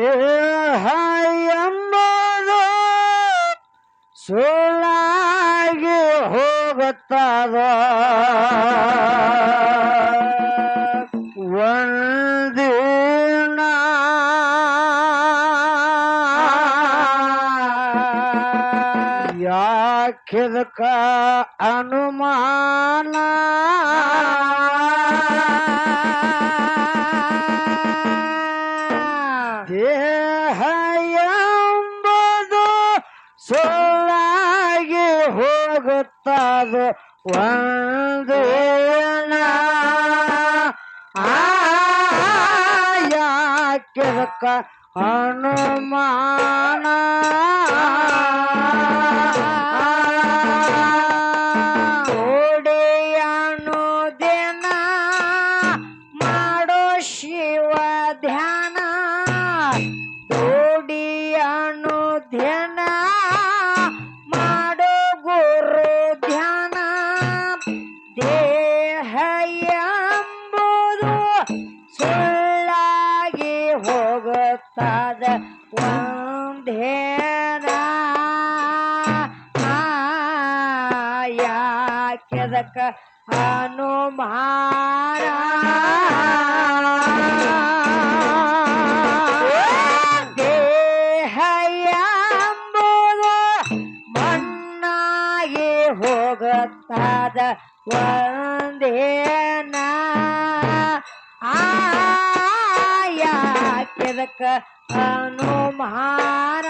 ದೇಹ ಎಂಬುದು ಸುಳ್ಳಾಗಿ ಹೋಗುತ್ತದ ಒಂದಿನ ಯಾಕಿದಕ ಅನುಮಾನ ದೇಹ ಎಂಬುದು ಸುಳ್ಳಾಗಿ ಹೋಗುತ್ತದ ಒಂದಿನ ಯಾಕಿದಕ ಅನುಮಾನ ಓಡಿಯಾನು ದಿನ ಮಾಡೋ ಶಿವ ಧ್ಯಾನ ಓಡಿಯಾನು ಧ್ಯಾನ ಮಾಡೋ ಗುರು ಧ್ಯಾನ ದೇಹ ಎಂಬುದು ಸುಳ್ಳಾಗಿ ಹೋಗುತ್ತದ ಒಂದೇನ ಯಾಕೆದಕ ಅನುಮಾನ ದೇಹ ಎಂಬುದು ಮಣ್ಣಾಗಿ ಹೋಗುತ್ತದ ಒಂದೇನ ಯಾಕೆದಕ ಅನುಮಾನ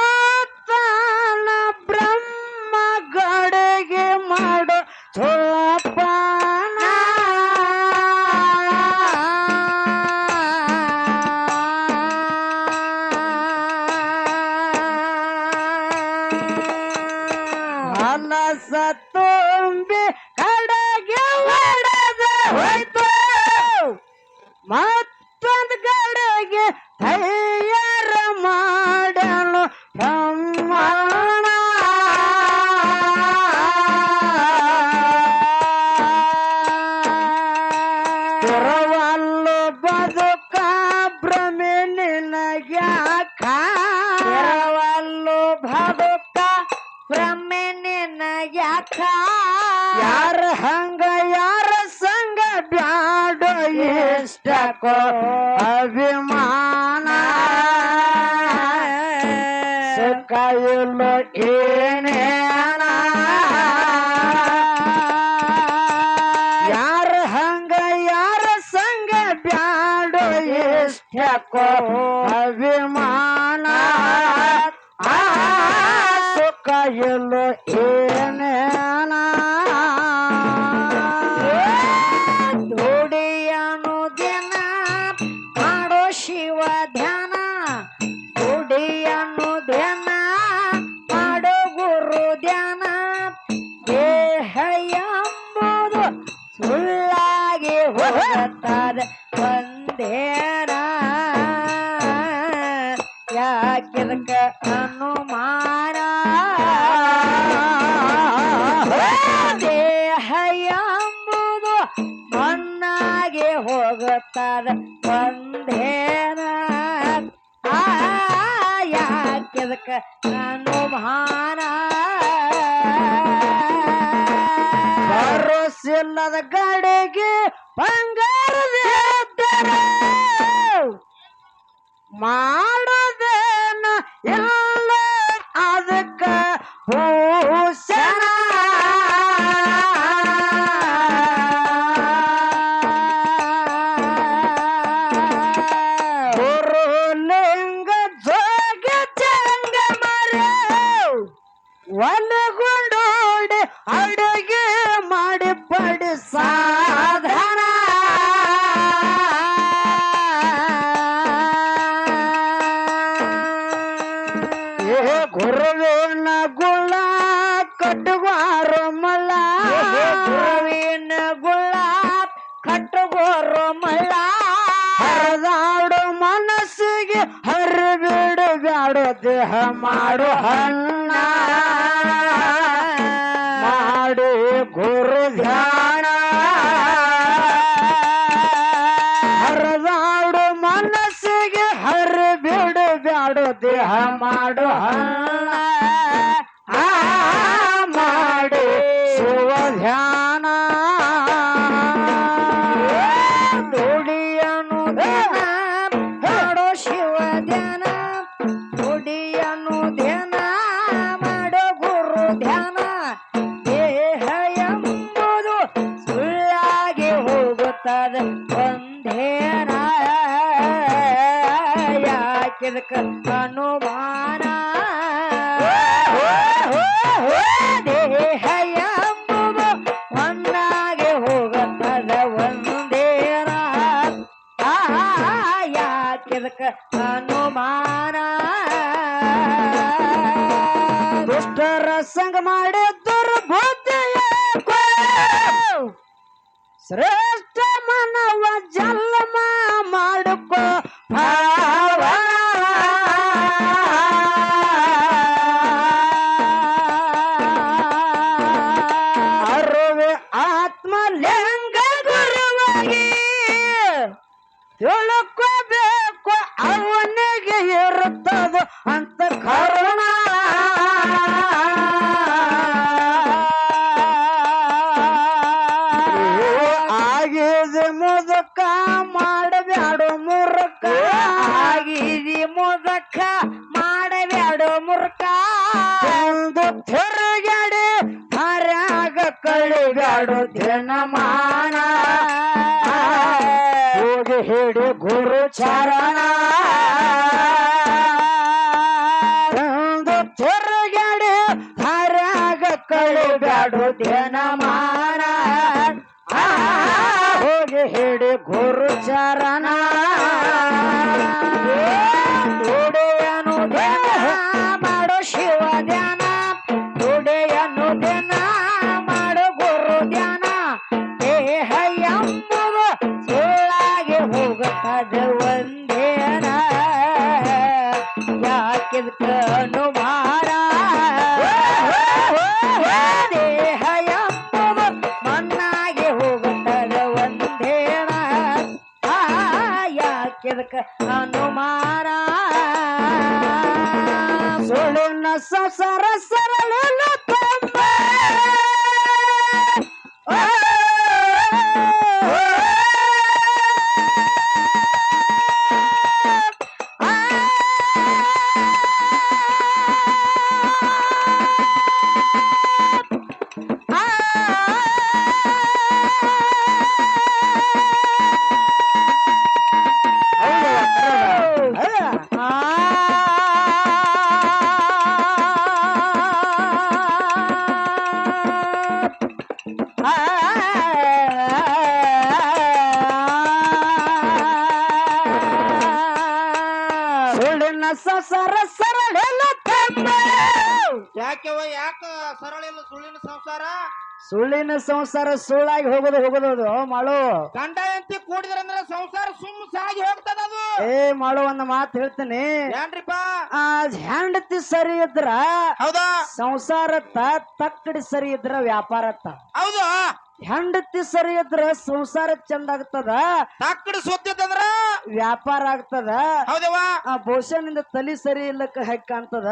ಇರುತ್ತಾನ ಬ್ರಹ್ಮ ಗಡಿಗೆ ಮಾಡೋ ಚೋಪಾನ ಮನಸ ತುಂಬಿ ಕಡೆಗೆ ಹೊಡೆದ ಹೋಯ್ತು ಮತ್ತೊಂದು ಕಡೆಗೆ ತಯಾರ ಮಾಡಲು ಬ್ರಹ್ಮಣ ಸ್ಥಿರವಲ್ಲು ಬದುಕ ಭ್ರಮೆ ನಿನಗ್ಯಾಕ ಸ್ಥಿರವಲ್ಲು ಬದುಕ ಭ್ರಮೆ ನಿನಗ್ಯಾಕ ಯಾರ ಹಂಗ ಯಾರ ಸಂಗ ಬ್ಯಾಡ ಇಷ್ಟಕೋ ಅಭಿಮಾನ ಸುಖಯಿಲ್ಲೋ ಏನೇನ ಯಾರ ಹಂಗ ಯಾರ ಸಂಗ ಬ್ಯಾಡ ಇಷ್ಟಕೋ ಅಭಿಮಾನ ಸುಖಯಿಲ್ಲೋ ಏನೇನ ದುಡಿಯನು ದಿನ ಮಾಡೋ ಶಿವ ಧ್ಯಾನ ದುಡಿಯನು ಧ್ಯಾನ ಮಾಡೋ ಗುರು ಧ್ಯಾನ ದೇಹ ಎಂಬುದು ಸುಳ್ಳಾಗಿ ಹೋಗುತ್ತದೆ ಒಂದೇನ ಯಾಕಿದಕ ಅನುಮಾನ ದೇಹ ಎಂಬುದು ಮಣ್ಣಾಗಿ ಹೋಗುತ್ತದೆ ಒಂದೇನ ಯಾಕಿದಕ ಅನುಮಾನ ಭರೋಸಿಲ್ಲದ ಗಡಿಗೆ ಬಂಗಾರದ ಮಾಡೋದೇನ ಎಲ್ಲ ಅದಕ್ಕ ಭೂಷಣ ಗುರುಲಿಂಗ ಜೋಗ ಚಂಗ ಮರ ಒಲಗುಂಡೋಡಿ ಅಡುಗೆ ಮಾಡಿ ಪಡಿ ಸಾಧನ ಗುರುವಿನ ಗುಳ ಕಟ್ಟುವಾರು ಮಲ್ಲ ಗುರುವಿನ ಗುಳ ಕಟ್ಟುಗೋರು ಮಲ್ಲ ಹರಿದಾಡು ಮನಸ್ಸಿಗೆ ಹರಿಬಿಡು ಬ್ಯಾಡು ದೇಹ ಮಾಡು ಹಣ್ಣ ಮಾಡು ಹಣ ಮಾಡಿ ಶಿವ ಧ್ಯಾನ ದುಡಿಯನು ಧ್ಯಾನ ಮಾಡೋ ಶಿವ ಧ್ಯಾನ ದುಡಿಯನು ಧ್ಯಾನ ಮಾಡೋ ಗುರು ಧ್ಯಾನ ದೇಹ ಎಂಬುದು ಸುಳ್ಳಾಗಿ ಹೋಗುತ್ತದೆ ಒಂದೇನ ಯಾಕಿದಕ್ಕ ಅನುಮಾನ ದೇಹ ಎಂಬುದು ಒಂದಾಗಿ ಹೋಗುತ್ತದೆ ಒಂದೇನ ಯಾಕಿದಕ್ಕ ಅನುಮಾನ ದುಷ್ಟರ ಸಂಗ ಮಾಡಿ ದುರ್ಬುದ್ಧಿಯ ಶ್ರೇಷ್ಠ ಮನವ ಜನ್ಮ ಮಾಡುಕೋ ಭಾವ ಅರುವೆ ಆತ್ಮಲಿಂಗ ಗುರುವಾಗಿ ತಿಳ್ಕೋಬೇಕು ಅವನಿಗೆ ಇರುತ್ತದು ಅಂತ ಕರುಣ ಆಗಿದೆ ಮುದಕ ಮಾಡಬ್ಯಾಡು ಮೂರ್ಖ ಆಗಿದೆ ಮುದಕ ಮಾಡಬ್ಯಾಡು ಮೂರ್ಖ ಒಂದು ತಿರುಗಾಡಿ ಹರ್ಯಾಗ ಕಳಿಬ್ಯಾಡು ದಿನಮಾನ ಹೋಗಿ ಹಿಡಿ ಗುರು ಚರಣ ಒಂದು ತಿರುಗಾಡಿ ಹರ್ಯಾಗ ಕಳಿಬ್ಯಾಡು ದಿನಮಾನ ಹೋಗಿ ಹಿಡಿ ಗುರು ಚರಣ ದುಡಿಯನು ಧ್ಯಾನ ಮಾಡೋ ಶಿವ ಧ್ಯಾನ ದುಡಿಯನು ಧ್ಯಾನ ಮಾಡೋ ಗುರು ಧ್ಯಾನ ದೇಹ ಎಂಬುದು ಸುಳ್ಳಾಗಿ ಹೋಗುತ್ತದೆ ಒಂದೇನ ಯಾಕಿದಕ್ಕ ಅನುಮಾನ ದೇಹ ಎಂಬುದು ಮಣ್ಣಾಗಿ ಹೋಗುತ್ತದೆ ಒಂದೇನ ಯಾಕಿದಕ್ಕ ಅನುಮಾನ ಸುಳ್ಳಿನ ಸಂಸಾರ ಸರಳಿನ ತುಂಬ ಸುಳ್ಳಿನ ಸಂಸಾರ ಸರಳಿನ ತುಂಬ ಯಾಕೆವ ಯಾಕ ಸರಳ ಇಲ್ಲ ಸುಳ್ಳಿನ ಸಂಸಾರ ಸುಳ್ಳಿನ ಸಂಸಾರ ಸುಳ್ಳಾಗಿ ಹೋಗೋದು ಮಾಡು ಗಂಡ ಹೆಂಡತಿ ಕೂಡಿದ್ರಂದ್ರ ಸಂಸಾರ ಸುಮ್ಮ ಸಾಗಿ ಹೋಗ್ತದ ಅದು ಮಾಡು ಒಂದು ಮಾತು ಹೇಳ್ತೀನಿ ಏನ್ರಿಪ್ಪ ಆ ಹೆಂಡತಿ ಸರಿ ಇದ್ರ ಹೌದಾ ಸಂಸಾರತ್ತ ತಕ್ಕಡಿ ಸರಿ ಇದ್ರ ವ್ಯಾಪಾರತ್ತ ಹೌದು ಹೆಂಡತಿ ಸರಿ ಇದ್ರ ಸಂಸಾರ ಚಂದ ಆಗ್ತದ ತಕ್ಕಡಿ ಸುತ್ತಿತ್ತಂದ್ರ ವ್ಯಾಪಾರ ಆಗ್ತದ ಹೌದವಾ ಆ ಬಹುಶಃ ತಲಿ ಸರಿ ಇಲ್ಲಕ್ಕ ಹೆಕ್ಕ ಅಂತದ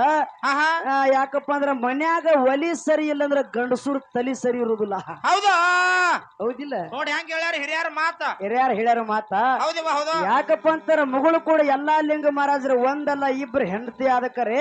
ಯಾಕಪ್ಪ ಅಂದ್ರ ಮನ್ಯಾಗ ಒಲಿ ಸರಿ ಇಲ್ಲ ಅಂದ್ರ ಗಂಡಸೂರ್ ತಲಿ ಸರಿ ಇರುದಿಲ್ಲ ಹೌದಾ ಹೌದಿಲ್ಲ ನೋಡಿ ಹೆಂಗ ಹೇಳ್ಯಾರ ಹಿರಿಯರ ಮಾತ ಹಿರಿಯಾರು ಹೇಳ್ಯಾರ ಮಾತ ಹೌದವಾ ಹೌದು ಯಾಕಪ್ಪ ಅಂತಾರ ಮಗಳು ಕೂಡ ಎಲ್ಲಾ ಲಿಂಗ ಮಹಾರಾಜರು ಒಂದಲ್ಲ ಇಬ್ರು ಹೆಂಡತಿ ಆದಕರೆ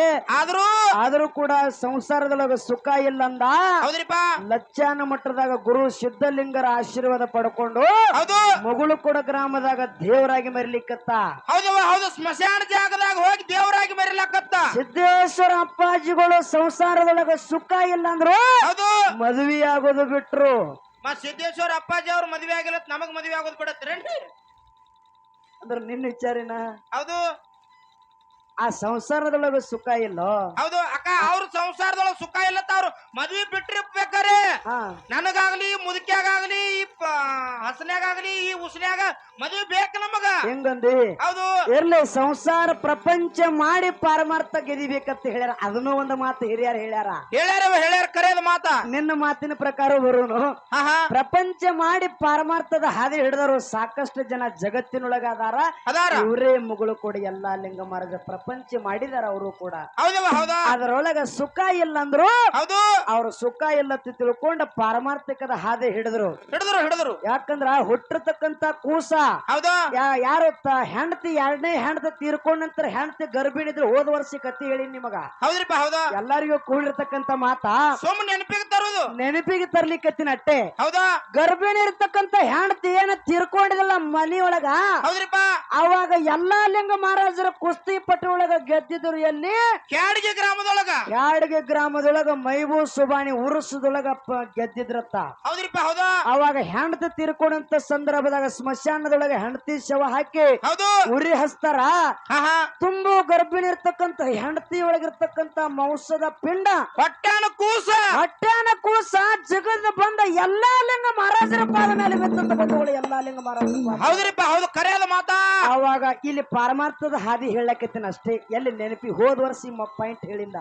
ಆದ್ರೂ ಕೂಡ ಸಂಸಾರದೊಳಗ ಸುಖ ಇಲ್ಲ ಅಂದ ಹೌದ್ರಿಪ್ಪ ಲಚ್ಚಾನ ಮಟ್ಟದಾಗ ಗುರು ಸಿದ್ಧಲಿಂಗರ ಆಶೀರ್ವಾದ ಪಡ್ಕೊಂಡು ಹೌದು ಮಗಳು ಕೂಡ ಗ್ರಾಮದಾಗ ದೇವರಾಗಿ ಮರಿಲಿಕ್ಕತ್ತ ಹೌದವಾ ಹೌದು ಸ್ಮಶಾನ ಜಾಗದಾಗ ಹೋಗಿ ದೇವರಾಗಿ ಮರಿಲಕ್ಕತ್ತ ಸಿದ್ದೇಶ್ವರ ಅಪ್ಪಾಜಿಗಳು ಸಂಸಾರದೊಳಗ ಸುಖ ಇಲ್ಲ ಅಂದ್ರು ಹೌದು ಮದುವೆ ಆಗೋದು ಬಿಟ್ರು ಸಿದ್ದೇಶ್ವರ ಅಪ್ಪಾಜಿ ಅವ್ರ ಮದ್ವೆ ಆಗಿಲ್ಲ ನಮಗ್ ಮದ್ವೆ ಆಗೋದು ಬಿಡತ್ರೇನ್ರಿ ಅಂದ್ರ ನಿನ್ನ ವಿಚಾರಿನ ಹೌದು ಆ ಸಂಸಾರದೊಳಗ ಸುಖ ಇಲ್ಲ ಹೌದು ಅಕ್ಕ ಅವ್ರ ಸಂಸಾರದೊಳಗ ಸುಖ ಇಲ್ಲ ಅವ್ರು ಮದ್ವಿ ಬಿಟ್ಟಿರ್ಬೇಕಾರೆ ಹಾ ನನಗಾಗ್ಲಿ ಮುದುಕ್ಯಾಗಾಗ್ಲಿ ಈ ಹಸನ್ಯಾಗಾಗ್ಲಿ ಈ ಉಸ್ನ್ಯಾಗ ಮದ್ವಿ ಬೇಕು ನಮಗ ಹೆಂಗಂದಿ ಹೌದು ಇರ್ಲಿ ಸಂಸಾರ ಪ್ರಪಂಚ ಮಾಡಿ ಪಾರಮಾರ್ಥ ಗೆದಿಬೇಕಂತ ಹೇಳ್ಯಾರ ಅದನ್ನೂ ಒಂದು ಮಾತು ಹಿರಿಯರು ಹೇಳ್ಯಾರ ಹೇಳ್ಯಾರ ಕರೆಯದ ಮಾತ ನಿನ್ನ ಮಾತಿನ ಪ್ರಕಾರ ಬರುನು ಪ್ರಪಂಚ ಮಾಡಿ ಪಾರಮಾರ್ಥದ ಹಾದಿ ಹಿಡಿದವರು ಸಾಕಷ್ಟು ಜನ ಜಗತ್ತಿನೊಳಗ ಅದಾರ ಇವರೇ ಮುಗಳು ಕೂಡ ಎಲ್ಲಾ ಲಿಂಗ ಮಹಾರಾಜ ಪ್ರಪಂಚ ಮಾಡಿದಾರ ಅವರು ಕೂಡ ಅದರೊಳಗ ಸುಖ ಇಲ್ಲ ಅಂದ್ರು ಹೌದು ಅವ್ರ ಸುಖ ಇಲ್ಲ ತಿಳ್ಕೊಂಡ ಪಾರಮಾರ್ಥಿಕದ ಹಾದಿ ಹಿಡಿದ್ರು ಯಾಕಂದ್ರ ಹುಟ್ಟಿರ್ತಕ್ಕಂತ ಕೂಸ ಯಾರು ಹೆಂಡತಿ ಎರಡನೇ ಹೆಂಡತಿ ತೀರ್ಕೊಂಡ ನಂತರ ಹೆಂಡತಿ ಗರ್ಭಿಣಿದ್ರು ಹೋದ ವರ್ಷ ಕತ್ತಿ ಹೇಳಿ ನಿಮಗ ಎಲ್ಲರಿಗೂ ಕೂಡಿರ್ತಕ್ಕಂತ ಮಾತಾ ನೆನಪಿಗೆ ತರ್ಲಿಕ್ಕತ್ತಿನ ಅಟ್ಟೆ ಗರ್ಭಿಣಿ ಇರ್ತಕ್ಕಂತ ಹೆಂಡತಿ ಏನ ತೀರ್ಕೊಂಡಿದಲ್ಲ ಮನಿ ಒಳಗ ಅವಾಗ ಎಲ್ಲಾ ಲಿಂಗ ಮಹಾರಾಜರ ಕುಸ್ತಿ ಪಟ್ಟು ಒಳಗ ಗೆದ್ದಿದ್ರು ಎಲ್ಲಿ ಕ್ಯಾಡಗೆ ಗ್ರಾಮದೊಳಗ ಮೈಬೂ ಸುಬಾಣಿ ಉರುಸದೊಳಗ ಗೆದ್ದಿದ್ರತ್ತ ಅವಾಗ ಹೆಂಡತಿ ತೀರ್ಕೊಂಡಂತ ಸಂದರ್ಭದಾಗ ಸ್ಮಶಾನದೊಳಗ ಹೆಂಡತಿ ಶವ ಹಾಕಿ ಉರಿ ಹಚ್ತಾರ ತುಂಬು ಗರ್ಭಿಣಿ ಇರ್ತಕ್ಕಂತ ಹೆಂಡತಿ ಒಳಗಿರ್ತಕ್ಕಂತ ಮಾಂಸದ ಪಿಂಡ ಹೊಟ್ಟಾನ ಕೂಸ ಜಗದ ಬಂದ ಎಲ್ಲಾ ಲಿಂಗ ಮಹಾರಾಜರ ಪಾದ ಮೇಲೆ ಬಿತ್ತಂತ ಬಂದಗಳು ಎಲ್ಲಾ ಲಿಂಗ ಮಹಾರಾಜರ ಕರೆಯದ ಮಾತಾ ಅವಾಗ ಇಲ್ಲಿ ಪಾರಮಾರ್ಥದ ಹಾದಿ ಹೇಳಕತ್ತೀನಿ ಅಷ್ಟೇ ಎಲ್ಲಿ ನೆನಪಿ ಹೋದ ವರ್ಷ ಪಾಯಿಂಟ್ ಹೇಳಿಲ್ಲ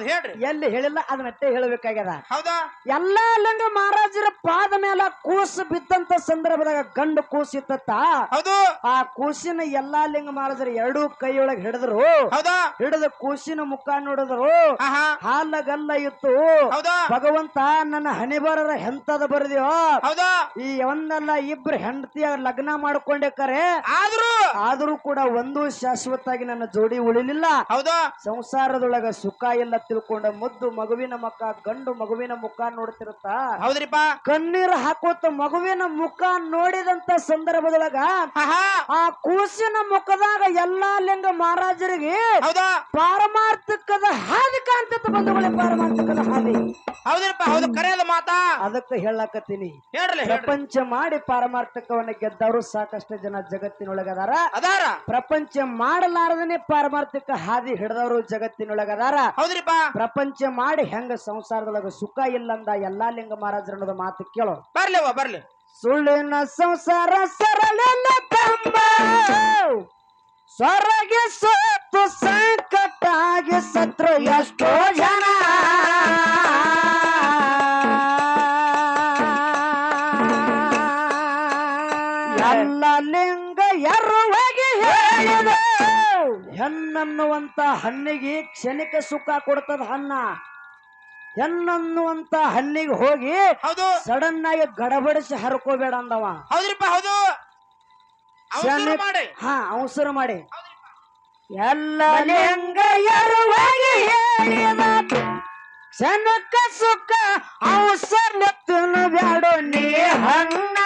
ಹೇಳ್ರಿ ಎಲ್ಲಿ ಹೇಳಿಲ್ಲ ಅದನ್ನಟ್ಟೆ ಹೇಳಬೇಕಾಗ್ಯದ ಎಲ್ಲಾ ಲಿಂಗ ಮಹಾರಾಜರ ಪಾದ ಮೇಲೆ ಕೂಸು ಬಿದ್ದಂತ ಸಂದರ್ಭದಾಗ ಗಂಡು ಕೂಸು ಇತ್ತ ಆ ಕೂಸಿನ ಎಲ್ಲಾ ಲಿಂಗ ಮಹಾರಾಜರು ಎರಡೂ ಕೈಯೊಳಗೆ ಹಿಡಿದು ಕೂಸಿನ ಮುಖ ನೋಡಿದ್ರು ಹಾಲಗಲ್ಲ ಇತ್ತು ಭಗವಂತ ನನ್ನ ಹಣೆಬರರ ಎಂತದ ಬರದಿಯೋ ಈ ಒಂದಲ್ಲ ಇಬ್ರು ಹೆಂಡತಿಯ ಲಗ್ನ ಮಾಡ್ಕೊಂಡೆ ಕರೆ ಆದ್ರೂ ಕೂಡ ಒಂದು ಶಾಶ್ವತಾಗಿ ನನ್ನ ಜೋಡಿ ಉಳಿಲಿಲ್ಲ ಸಂಸಾರದೊಳಗ ಸುಖ ಎಲ್ಲ ತಿಳ್ಕೊಂಡ ಮುದ್ದು ಮಗುವಿನ ಮಕ್ಕ ಗಂಡು ಮಗುವಿನ ಮುಖ ನೋಡ್ತಿರುತ್ತ ಕಣ್ಣೀರು ಹಾಕೋತ ಮಗುವಿನ ಮುಖ ನೋಡಿದಂತ ಸಂದರ್ಭದೊಳಗ ಆ ಕೂಸಿನ ಮುಖದಾಗ ಎಲ್ಲಾ ಲಿಂಗ ಮಹಾರಾಜರಿಗೆ ಪಾರಮಾರ್ಥಿಕದ ಹಾದಿ ಕಾಣ್ತಿತ್ತು ಬಂಧುಗಳೇ ಪಾರಮಾರ್ಥಿಕದ ಹಾದಿ ಕರೆಯದ ಮಾತಾ ಅದಕ್ಕೆ ಹೇಳಕತ್ತೀನಿ ಪ್ರಪಂಚ ಮಾಡಿ ಪಾರಮಾರ್ಥಕವನ್ನ ಗೆದ್ದವರು ಸಾಕಷ್ಟು ಜನ ಜಗತ್ತಿನೊಳಗದಾರ ಪ್ರಪಂಚ ಮಾಡಲಾರದನೆ ಪಾರಮಾರ್ಥಿಕ ಹಾದಿ ಹಿಡಿದವರು ಜಗತ್ತಿನೊಳಗದಾರ ಪ್ರಪಂಚ ಮಾಡಿ ಹೆಂಗ ಸಂಸಾರದೊಳಗ ಸುಖ ಇಲ್ಲಂದ ಎಲ್ಲಾ ಲಿಂಗ ಮಹಾರಾಜರ ಅನ್ನೋದು ಮಾತು ಕೇಳೋ ಬರ್ಲಿ ಸುಳ್ಳಿನ ಸಂಸಾರ ಸರಳ ತಂಬ ಸ್ವರಗೆ ಸತ್ತು ಸಂಕಟಾಗಿ ಸತ್ರು ಎಷ್ಟೋ ಜನ ಎಲ್ಲ ಲಿಂಗ ಎರುವಾಗಿ ಹೇಳಿದ ಹೆಣ್ಣನ್ನುವಂತ ಹಣ್ಣಿಗೆ ಕ್ಷಣಿಕ ಸುಖ ಕೊಡ್ತದ ಹೆಣ್ಣನ್ನುವಂತ ಹಣ್ಣಿಗೆ ಹೋಗಿ ಸಡನ್ ಆಗಿ ಗಡಬಡಿಸಿ ಹರ್ಕೋಬೇಡ ಅಂದವ ಅವಸರ ಮಾಡಿ ಎಲ್ಲ ಲಿಂಗ ಎರುವಾಗಿ ಹೇಳಿದ ಕ್ಷಣಕ ಸುಖ ಅವಸರ ಬ್ಯಾಡೋ ನೀ ಹಣ್ಣ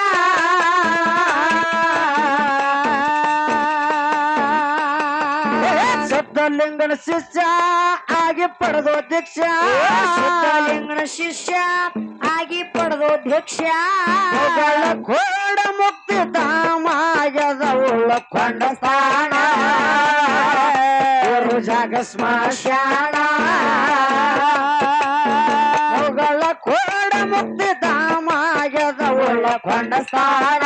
ಲಿಂಗನ ಶಿಷ್ಯ ಆಗಿ ಪಡೆದೋ ದೀಕ್ಷಾ ಲಿಂಗನ ಶಿಷ್ಯ ಆಗಿ ಪಡೆದೋ ದೀಕ್ಷಾ ಕೋಡ ಮುಕ್ತಿ ಧಾಮಾಗದ ಉಳ್ಳಕೊಂಡ ಸ್ಥಾನ ಜಾಗ ಸ್ಮಶಾನ ಕೋಡ ಮುಕ್ತಿ ಧಾಮಾಗದ ಉಳ್ಳಕೊಂಡ ಸ್ಥಾನ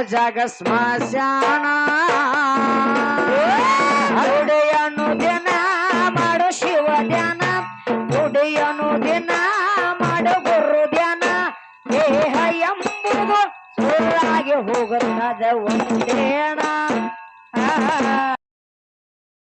ಜಾಗ ಸ್ಮಶಾನ ಉಡೆಯನು ದಿನ ಮಾಡು ಶಿವ ಧ್ಯಾನ ಉಡೆಯನು ದಿನ ಮಾಡು ಗುರು ಧ್ಯಾನ ದೇಹ ಎಂಬುದು ಸುಳ್ಳಾಗಿ ಹೋಗುತ್ತದೆ ಒಂದೇಣ